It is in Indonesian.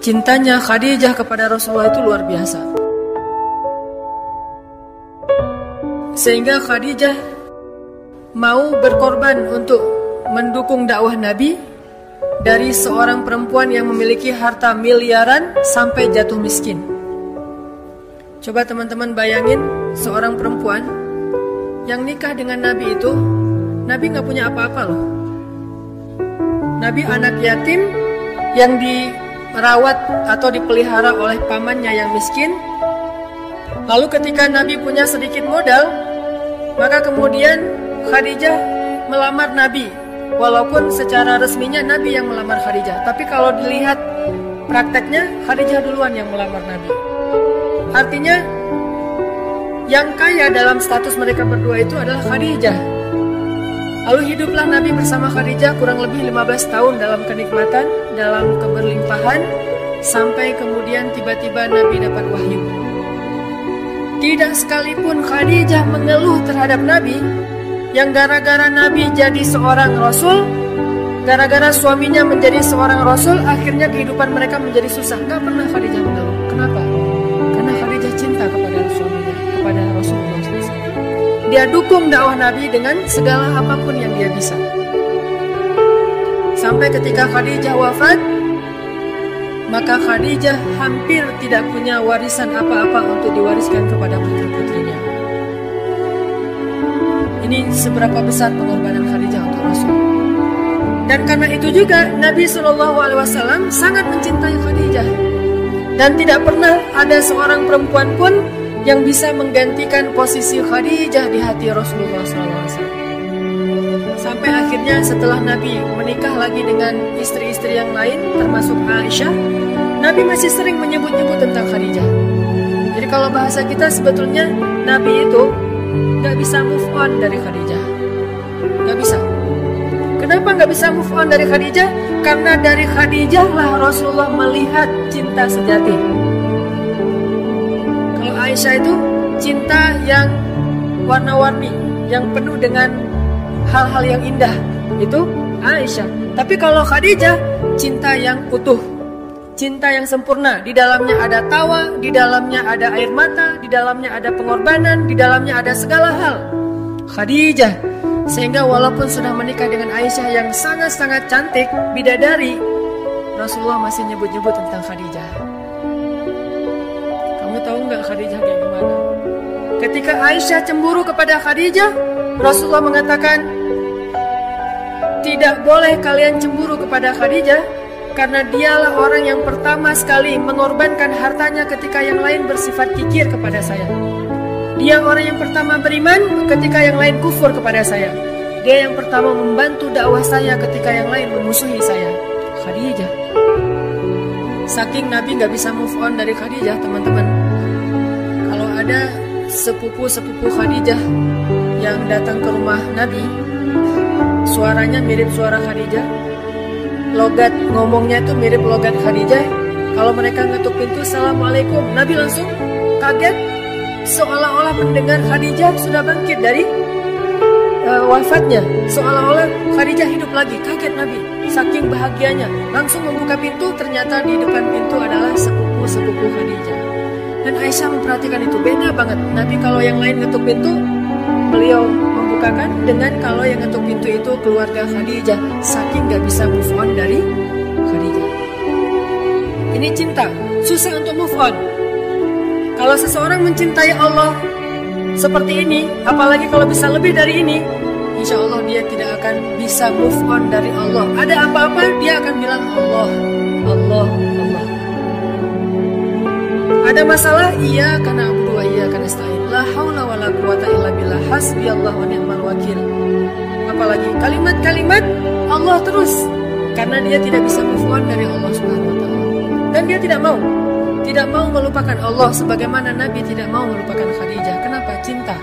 Cintanya Khadijah kepada Rasulullah itu luar biasa. Sehingga Khadijah mau berkorban untuk mendukung dakwah Nabi, dari seorang perempuan yang memiliki harta miliaran sampai jatuh miskin. Coba teman-teman bayangin seorang perempuan yang nikah dengan Nabi itu, Nabi gak punya apa-apa loh. Nabi anak yatim yang dirawat atau dipelihara oleh pamannya yang miskin. Lalu ketika Nabi punya sedikit modal, maka kemudian Khadijah melamar Nabi. Walaupun secara resminya Nabi yang melamar Khadijah, tapi kalau dilihat prakteknya Khadijah duluan yang melamar Nabi. Artinya yang kaya dalam status mereka berdua itu adalah Khadijah. Lalu hiduplah Nabi bersama Khadijah kurang lebih 15 tahun dalam kenikmatan, dalam keberlimpahan, sampai kemudian tiba-tiba Nabi dapat wahyu. Tidak sekalipun Khadijah mengeluh terhadap Nabi, yang gara-gara Nabi jadi seorang Rasul, gara-gara suaminya menjadi seorang Rasul, akhirnya kehidupan mereka menjadi susah. Gak pernah Khadijah mengeluh. Kenapa? Karena Khadijah cinta kepada suaminya, kepada Rasulullah SAW. Dia dukung dakwah Nabi dengan segala apapun yang dia bisa. Sampai ketika Khadijah wafat, maka Khadijah hampir tidak punya warisan apa-apa untuk diwariskan kepada putri-putrinya. Ini seberapa besar pengorbanan Khadijah untuk Rasul. Dan karena itu juga Nabi SAW sangat mencintai Khadijah. Dan tidak pernah ada seorang perempuan pun yang bisa menggantikan posisi Khadijah di hati Rasulullah SAW. Sampai akhirnya setelah Nabi menikah lagi dengan istri-istri yang lain, termasuk Aisyah, Nabi masih sering menyebut-nyebut tentang Khadijah. Jadi kalau bahasa kita sebetulnya Nabi itu gak bisa move on dari Khadijah. Gak bisa. Kenapa gak bisa move on dari Khadijah? Karena dari Khadijah lah Rasulullah melihat cinta sejati. Kalau Aisyah itu cinta yang warna-warni, yang penuh dengan hal-hal yang indah, itu Aisyah. Tapi kalau Khadijah, cinta yang utuh, cinta yang sempurna. Di dalamnya ada tawa, di dalamnya ada air mata, di dalamnya ada pengorbanan, di dalamnya ada segala hal. Khadijah. Sehingga walaupun sudah menikah dengan Aisyah yang sangat-sangat cantik, bidadari, Rasulullah masih nyebut-nyebut tentang Khadijah. Kamu tahu nggak Khadijah kayak gimana? Ketika Aisyah cemburu kepada Khadijah, Rasulullah mengatakan, tidak boleh kalian cemburu kepada Khadijah, karena dialah orang yang pertama sekali mengorbankan hartanya ketika yang lain bersifat kikir kepada saya. Dia orang yang pertama beriman ketika yang lain kufur kepada saya. Dia yang pertama membantu dakwah saya ketika yang lain memusuhi saya. Khadijah. Saking Nabi gak bisa move on dari Khadijah, teman-teman. Kalau ada sepupu-sepupu Khadijah yang datang ke rumah Nabi, suaranya mirip suara Khadijah, logat ngomongnya itu mirip logat Khadijah. Kalau mereka ngetuk pintu, Assalamualaikum, Nabi langsung kaget, seolah-olah mendengar Khadijah sudah bangkit dari wafatnya, seolah-olah Khadijah hidup lagi. Kaget Nabi, saking bahagianya, langsung membuka pintu. Ternyata di depan pintu adalah sepupu-sepupu Khadijah. Dan Aisyah memperhatikan itu, beda banget. Nabi kalau yang lain ngetuk pintu, beliau membukakan, dengan kalau yang ngetuk pintu itu keluarga Khadijah. Saking gak bisa move on dari Khadijah. Ini cinta, susah untuk move on. Kalau seseorang mencintai Allah seperti ini, apalagi kalau bisa lebih dari ini, insya Allah dia tidak akan bisa move on dari Allah. Ada apa-apa dia akan bilang Allah, Allah, Allah. Ada masalah, iya karena abudu wa iya karena nasta'in. La haula wa la quwata illa billah, hasbiyallahu wa ni'mal wakil. Apalagi kalimat-kalimat Allah terus, karena dia tidak bisa move on dari Allah Subhanahu wa taala. Dan dia tidak mau melupakan Allah sebagaimana Nabi tidak mau melupakan Khadijah. Kenapa? Cinta.